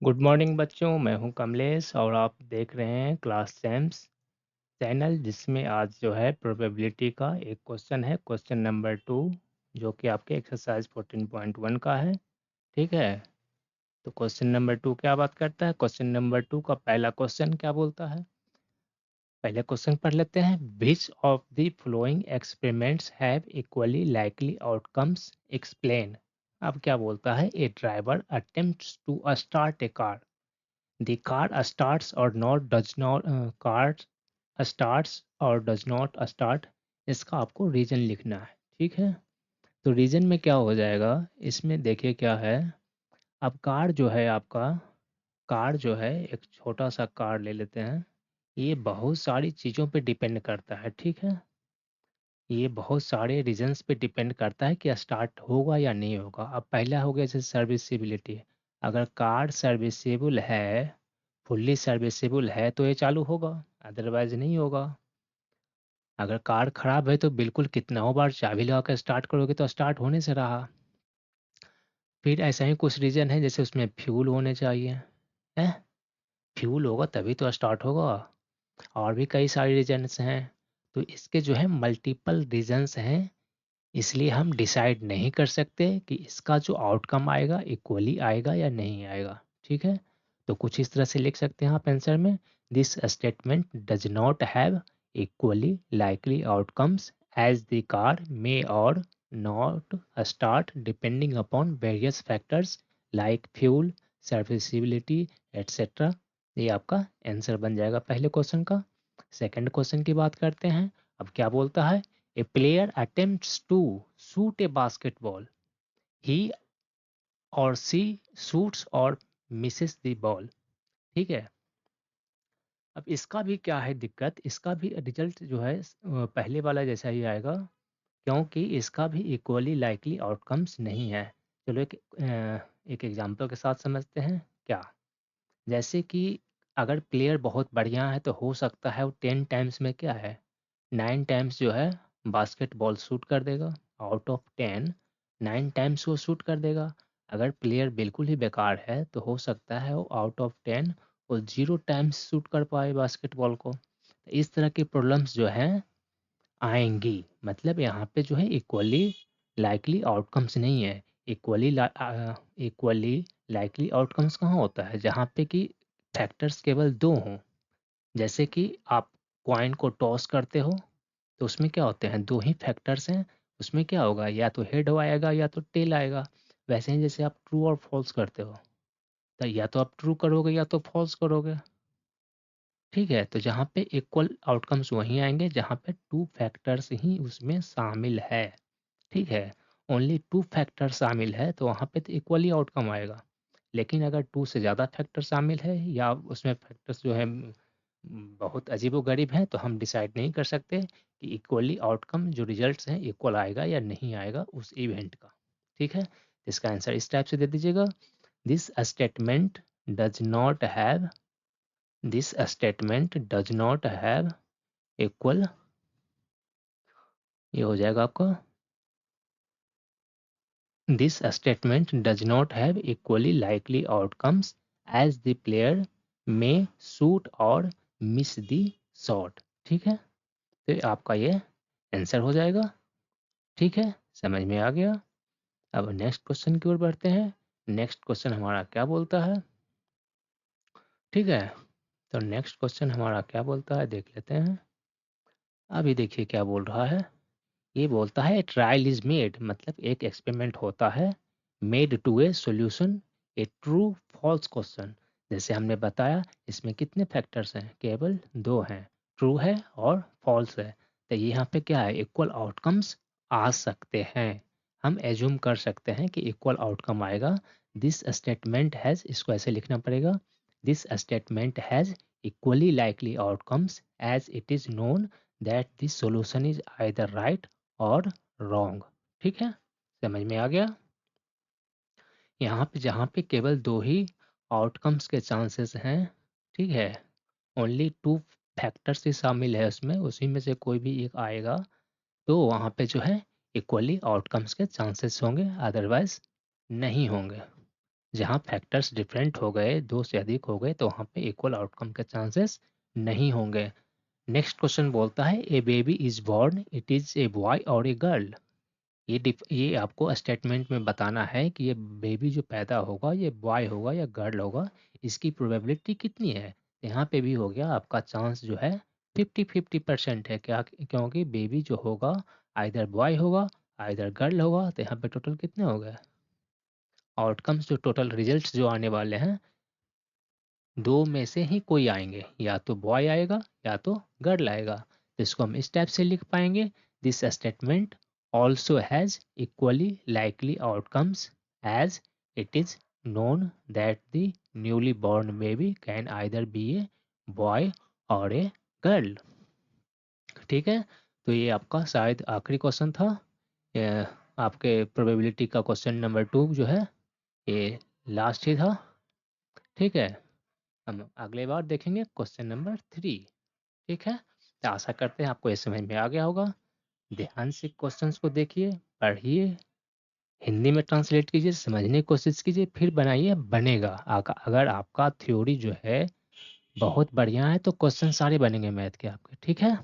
Good morning बच्चों, मैं हूं कमलेश और आप देख रहे हैं क्लास सैम्स चैनल, जिसमें आज जो है प्रोबेबिलिटी का एक क्वेश्चन है, क्वेश्चन नंबर 2, जो कि आपके एक्सरसाइज 14.1 का है। ठीक है, तो क्वेश्चन नंबर 2 क्या बात करता है? क्वेश्चन नंबर 2 का पहला क्वेश्चन क्या बोलता है? पहले क्वेश्चन पढ़ लेते हैं। Which of the following experiments have equally likely outcomes, explain. अब क्या बोलता है? A driver attempts to start a car, the car starts or not does not car starts or does not start। इसका आपको reason लिखना है। ठीक है, तो रीजन में क्या हो जाएगा? इसमें देखिए क्या है। अब कार जो है आपका, कार जो है एक छोटा सा कार ले लेते हैं। ये बहुत सारी चीज़ों पे डिपेंड करता है। ठीक है, ये बहुत सारे रीजन्स पे डिपेंड करता है कि स्टार्ट होगा या नहीं होगा। अब पहला हो गया जैसे सर्विसिबिलिटी। अगर कार सर्विसेबल है, फुल्ली सर्विसेबल है, तो ये चालू होगा, अदरवाइज नहीं होगा। अगर कार खराब है तो बिल्कुल कितना बार चाबी लगा कर स्टार्ट करोगे तो स्टार्ट होने से रहा। फिर ऐसा ही कुछ रीजन है, जैसे उसमें फ्यूल होने चाहिए। है, फ्यूल होगा तभी तो स्टार्ट होगा। और भी कई सारे रीजन्स हैं। तो इसके जो है मल्टीपल रीजन्स हैं, इसलिए हम डिसाइड नहीं कर सकते कि इसका जो आउटकम आएगा इक्वली आएगा या नहीं आएगा। ठीक है, तो कुछ इस तरह से लिख सकते हैं आप आंसर में। This statement does not have equally likely outcomes as the car may or not start depending upon various factors like fuel, serviceability etcetera. ये आपका आंसर बन जाएगा पहले क्वेश्चन का। सेकंड क्वेश्चन की बात करते हैं। अब क्या बोलता है? A player attempts to shoot a basketball. He or she shoots or misses the ball. ठीक है, अब इसका भी क्या है दिक्कत? इसका भी रिजल्ट जो है पहले वाला जैसा ही आएगा, क्योंकि इसका भी इक्वली लाइकली आउटकम्स नहीं है। चलो एक एग्जांपल के साथ समझते हैं क्या। जैसे कि अगर प्लेयर बहुत बढ़िया है तो हो सकता है वो 10 टाइम्स में क्या है, 9 टाइम्स जो है बास्केटबॉल शूट कर देगा। आउट ऑफ 10 9 टाइम्स वो शूट कर देगा। अगर प्लेयर बिल्कुल ही बेकार है तो हो सकता है वो आउट ऑफ 10 वो 0 टाइम्स शूट कर पाए बास्केटबॉल को। तो इस तरह की प्रॉब्लम्स जो हैं आएंगी। मतलब यहाँ पे जो है इक्वली लाइकली आउटकम्स नहीं है। इक्वली लाइकली आउटकम्स कहाँ होता है? जहाँ पे कि फैक्टर्स केवल दो हों। जैसे कि आप कॉइन को टॉस करते हो तो उसमें क्या होते हैं? दो ही फैक्टर्स हैं। उसमें क्या होगा? या तो हेड आएगा या तो टेल आएगा। वैसे ही जैसे आप ट्रू और फॉल्स करते हो, तो या तो आप ट्रू करोगे या तो फॉल्स करोगे। ठीक है, तो जहाँ पे इक्वल आउटकम्स वहीं आएंगे जहाँ पे टू फैक्टर्स ही उसमें शामिल है। ठीक है, ओनली टू फैक्टर शामिल है तो वहाँ पे तो इक्वली आउटकम आएगा। लेकिन अगर टू से ज़्यादा फैक्टर शामिल है या उसमें फैक्टर्स जो है बहुत अजीबोगरीब हैं, तो हम डिसाइड नहीं कर सकते कि इक्वली आउटकम जो रिजल्ट्स हैं इक्वल आएगा या नहीं आएगा उस इवेंट का। ठीक है, तो इसका आंसर इस टाइप से दे दीजिएगा। This statement does not have this statement does not have equal, ये हो जाएगा आपका। This statement does not have equally likely outcomes as the player may shoot or miss the shot। ठीक है, तो आपका ये आंसर हो जाएगा। ठीक है, समझ में आ गया। अब नेक्स्ट क्वेश्चन की ओर बढ़ते हैं। नेक्स्ट क्वेश्चन हमारा क्या बोलता है? ठीक है, तो नेक्स्ट क्वेश्चन हमारा क्या बोलता है देख लेते हैं। अभी देखिए क्या बोल रहा है। ये बोलता है ट्रायल इज मेड, मतलब एक एक्सपेरिमेंट होता है। Made to a solution a true false question. जैसे हमने बताया इसमें कितने फैक्टर्स हैं? केवल दो हैं, ट्रू है और फॉल्स है। तो ये यहाँ पे क्या है? इक्वल आउटकम्स आ सकते हैं। हम एज्यूम कर सकते हैं कि इक्वल आउटकम आएगा। दिस स्टेटमेंट हैज़, इसको ऐसे लिखना पड़ेगा, this statement has equally likely outcomes as it is known that this solution is either right or wrong. ठीक है, समझ में आ गया। यहाँ पे जहाँ पे केवल दो ही आउटकम्स के चांसेस हैं, ठीक है, ओनली टू फैक्टर्स ही शामिल है उसमें, उसी में से कोई भी एक आएगा, तो वहाँ पे जो है इक्वली आउटकम्स के चांसेस होंगे, अदरवाइज नहीं होंगे। जहाँ फैक्टर्स डिफरेंट हो गए, 2 से अधिक हो गए, तो वहाँ पे इक्वल आउटकम के चांसेस नहीं होंगे। नेक्स्ट क्वेश्चन बोलता है a baby is born, it is a boy or a girl. ये आपको स्टेटमेंट में बताना है कि ये बेबी जो पैदा होगा ये बॉय होगा या गर्ल होगा, इसकी प्रोबेबिलिटी कितनी है। यहाँ पे भी हो गया आपका चांस जो है 50-50% है क्या, क्योंकि बेबी जो होगा आइदर बॉय होगा आइदर गर्ल होगा। तो यहाँ पे टोटल कितने हो गए आउटकम्स, जो टोटल रिजल्ट्स जो आने वाले हैं, दो में से ही कोई आएंगे, या तो बॉय आएगा या तो गर्ल आएगा। तो इसको हम इस टाइप से लिख पाएंगे, this statement also has equally likely outcomes as it is known that the newly born baby can either be a boy or a girl. ठीक है, तो ये आपका शायद आखिरी क्वेश्चन था। ये आपके प्रोबेबिलिटी का क्वेश्चन नंबर 2 जो है ये लास्ट ही था। ठीक है, हम अगले बार देखेंगे क्वेश्चन नंबर 3। ठीक है, तो आशा करते हैं आपको ये समझ में आ गया होगा। ध्यान से क्वेश्चंस को देखिए, पढ़िए, हिंदी में ट्रांसलेट कीजिए, समझने की कोशिश कीजिए, फिर बनाइए, बनेगा। अगर आपका थ्योरी जो है बहुत बढ़िया है तो क्वेश्चन सारे बनेंगे मैथ के आपके। ठीक है।